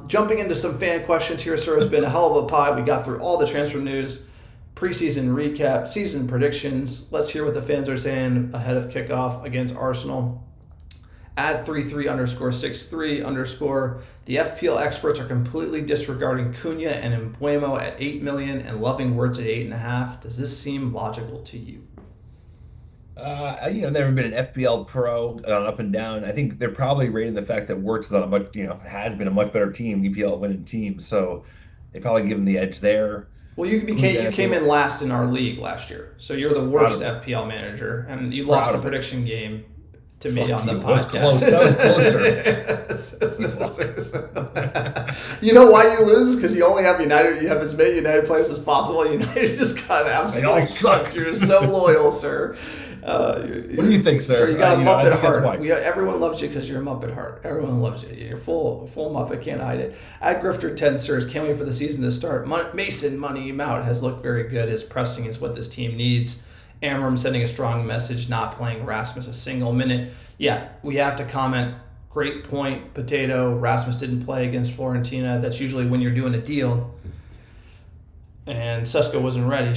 Jumping into some fan questions here, sir. It's been a hell of a pod. We got through all the transfer news, preseason recap, season predictions. Let's hear what the fans are saying ahead of kickoff against Arsenal. At 33_63_. The FPL experts are completely disregarding Cunha and Mbuemo at 8 million and loving Wirtz at 8.5. Does this seem logical to you? I've never been an FBL pro up and down. I think they're probably rating the fact that Wirtz is on a much, has been a much better team, EPL winning team. So they probably give him the edge there. Well, you came in last in our league last year, so you're the worst FPL manager, and you lost the prediction game to me on the podcast. That was closer. You know why you lose? Because you only have United. You have as many United players as possible. United just got absolutely sucked. You're so loyal, sir. What do you think, sir? So you got a Muppet heart. Everyone loves you because you're a Muppet heart. Everyone loves you. You're full Muppet. Can't hide it. At Grifter10 sirs, can't wait for the season to start. Mason Money Mount has looked very good. His pressing is what this team needs. Amorim sending a strong message, not playing Rasmus a single minute. Yeah, we have to comment. Great point, Potato. Rasmus didn't play against Fiorentina. That's usually when you're doing a deal. And Šeško wasn't ready.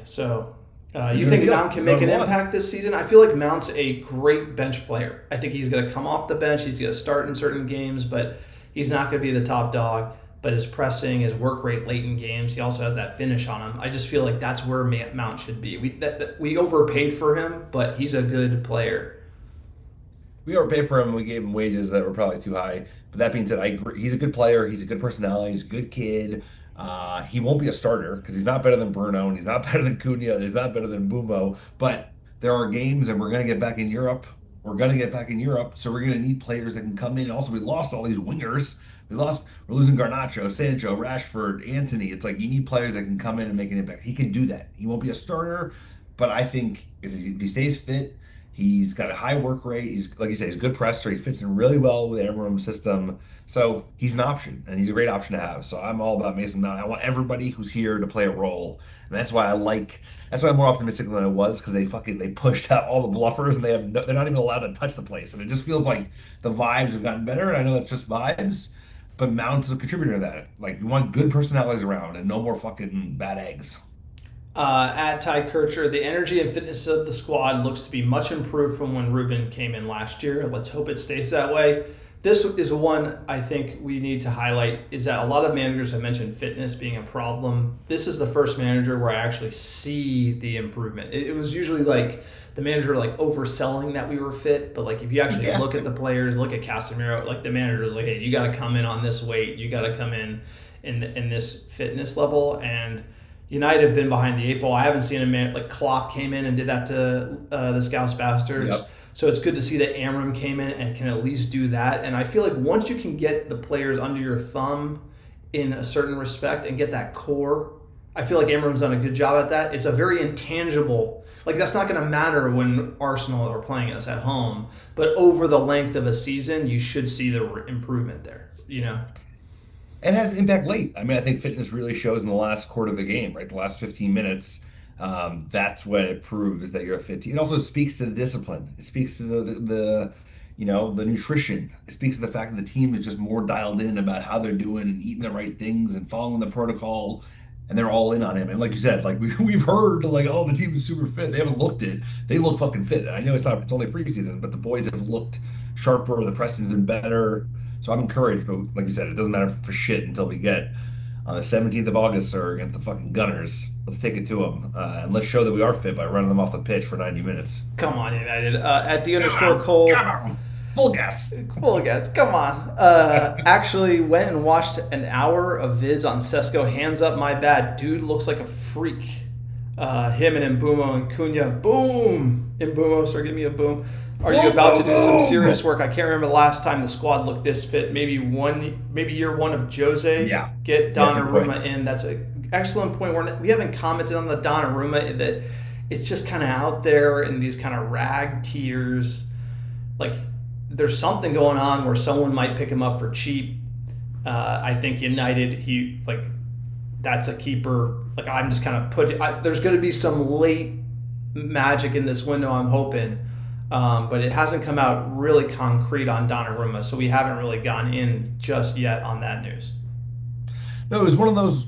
So you think Mount can make an impact this season? I feel like Mount's a great bench player. I think he's going to come off the bench. He's going to start in certain games, but he's not going to be the top dog. But his pressing, his work rate late in games, he also has that finish on him. I just feel like that's where Mount should be. We overpaid for him, but he's a good player. We overpaid for him. We gave him wages that were probably too high. But that being said, I agree. He's a good player. He's a good personality. He's a good kid. He won't be a starter because he's not better than Bruno, and he's not better than Cunha, and he's not better than Bumo. But there are games, and we're going to get back in Europe. So we're going to need players that can come in. Also, we lost all these wingers. We're losing Garnacho, Sancho, Rashford, Anthony. It's like you need players that can come in and make an impact. He can do that. He won't be a starter, but I think if he stays fit, he's got a high work rate. He's, like you say, he's a good presser. He fits in really well with the Amorim system. So he's an option, and he's a great option to have. So I'm all about Mason Mount. I want everybody who's here to play a role, and that's why I'm more optimistic than I was, because they pushed out all the bluffers, and they're not even allowed to touch the place, and it just feels like the vibes have gotten better. And I know that's just vibes, but Mount's a contributor to that. Like, you want good personalities around and no more fucking bad eggs. At Ty Kircher, the energy and fitness of the squad looks to be much improved from when Ruben came in last year. Let's hope it stays that way. This is one I think we need to highlight, is that a lot of managers have mentioned fitness being a problem. This is the first manager where I actually see the improvement. It was usually like the manager overselling that we were fit, but if you actually look at the players, look at Casemiro, the manager was like, hey, you got to come in on this weight, you got to come in this fitness level. And United have been behind the eight ball. I haven't seen a man Klopp came in and did that to the Scouse Bastards. Yep. So it's good to see that Amorim came in and can at least do that. And I feel like once you can get the players under your thumb in a certain respect and get that core, I feel like Amorim's done a good job at that. It's a very intangible, that's not going to matter when Arsenal are playing us at home. But over the length of a season, you should see the improvement there, And has impact late. I mean, I think fitness really shows in the last quarter of the game, right? The last 15 minutes. That's when it proves that you're a fit team. It also speaks to the discipline. It speaks to the nutrition. It speaks to the fact that the team is just more dialed in about how they're doing and eating the right things and following the protocol, and they're all in on him. And like you said, we've heard oh, the team is super fit. They haven't looked it. They look fucking fit. And I know it's only preseason, but the boys have looked sharper. The pressing's been better. So I'm encouraged. But like you said, it doesn't matter for shit until we get on the 17th of August, sir, against the fucking Gunners. Let's take it to them. And let's show that we are fit by running them off the pitch for 90 minutes. Come on, United. At D_Cole. Come on. Full gas. Come on. Actually went and watched an hour of vids on Šeško. Hands up, my bad. Dude looks like a freak. Him and Mbumo and Cunha. Boom. Mbumo, sir, give me a boom. Are you about to do some serious work? I can't remember the last time the squad looked this fit. Maybe year one of Jose. Yeah. Get Donnarumma in. That's an excellent point. We haven't commented on the Donnarumma, that it's just kind of out there in these kind of rag tiers. There's something going on where someone might pick him up for cheap. I think United, that's a keeper. I'm just kind of there's going to be some late magic in this window, I'm hoping. But it hasn't come out really concrete on Donnarumma, so we haven't really gone in just yet on that news. No, it was one of those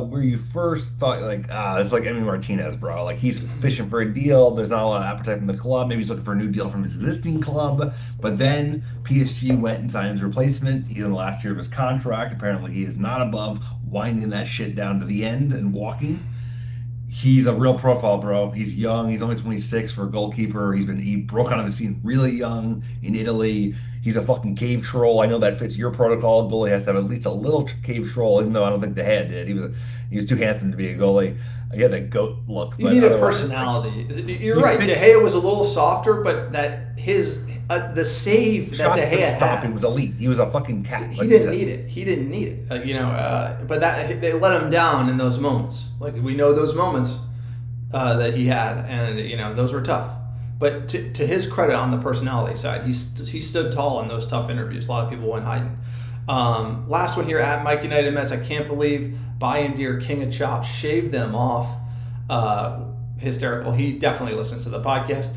where you first thought like, it's like Emi Martinez, bro. Like he's fishing for a deal. There's not a lot of appetite from the club. Maybe he's looking for a new deal from his existing club. But then PSG went and signed his replacement. He's in the last year of his contract. Apparently, he is not above winding that shit down to the end and walking. He's a real profile, bro. He's young. He's only 26 for a goalkeeper. He broke onto the scene really young in Italy. He's a fucking cave troll. I know that fits your protocol. Goalie has to have at least a little cave troll, even though I don't think De Gea did. He was too handsome to be a goalie. He had that goat look. You need a personality. You're right. De Gea was a little softer, but that the save that De Gea had was elite. He was a fucking cat. He didn't need it. He didn't need it. But that they let him down in those moments. Like we know those moments that he had, and those were tough. But to his credit, on the personality side, he stood tall in those tough interviews. A lot of people went hiding. Last one here at Mike United Mets. I can't believe Bayindir, King of Chops, shaved them off. Hysterical. He definitely listens to the podcast.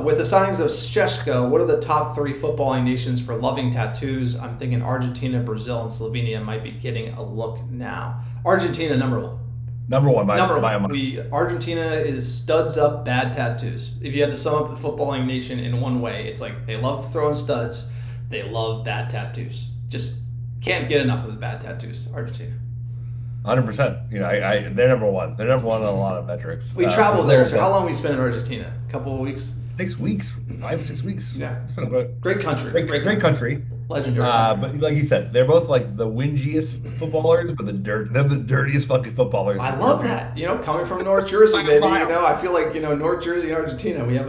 With the signings of Szczeszko, what are the top 3 footballing nations for loving tattoos? I'm thinking Argentina, Brazil, and Slovenia might be getting a look now. Argentina, number 1. Number one by a month. Argentina is studs up bad tattoos. If you had to sum up the footballing nation in one way, it's like they love throwing studs. They love bad tattoos. Just can't get enough of the bad tattoos, Argentina. 100%. They're number one. They're number one on a lot of metrics. We traveled there. So how long we spent in Argentina? A couple of weeks? 6 weeks, 5-6 weeks. Yeah, it's been a great country. Great country. Legendary. Country. But like you said, they're both like the wingiest footballers, but they're the dirtiest fucking footballers. I love that. Coming from North Jersey, baby. I feel like North Jersey and Argentina. We have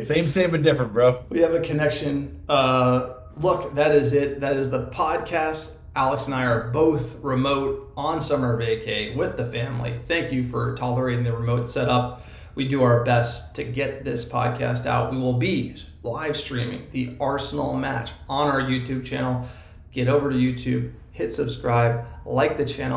same but different, bro. We have a connection. Look, that is it. That is the podcast. Alex and I are both remote on summer vacay with the family. Thank you for tolerating the remote setup. We do our best to get this podcast out. We will be live streaming the Arsenal match on our YouTube channel. Get over to YouTube, hit subscribe, like the channel.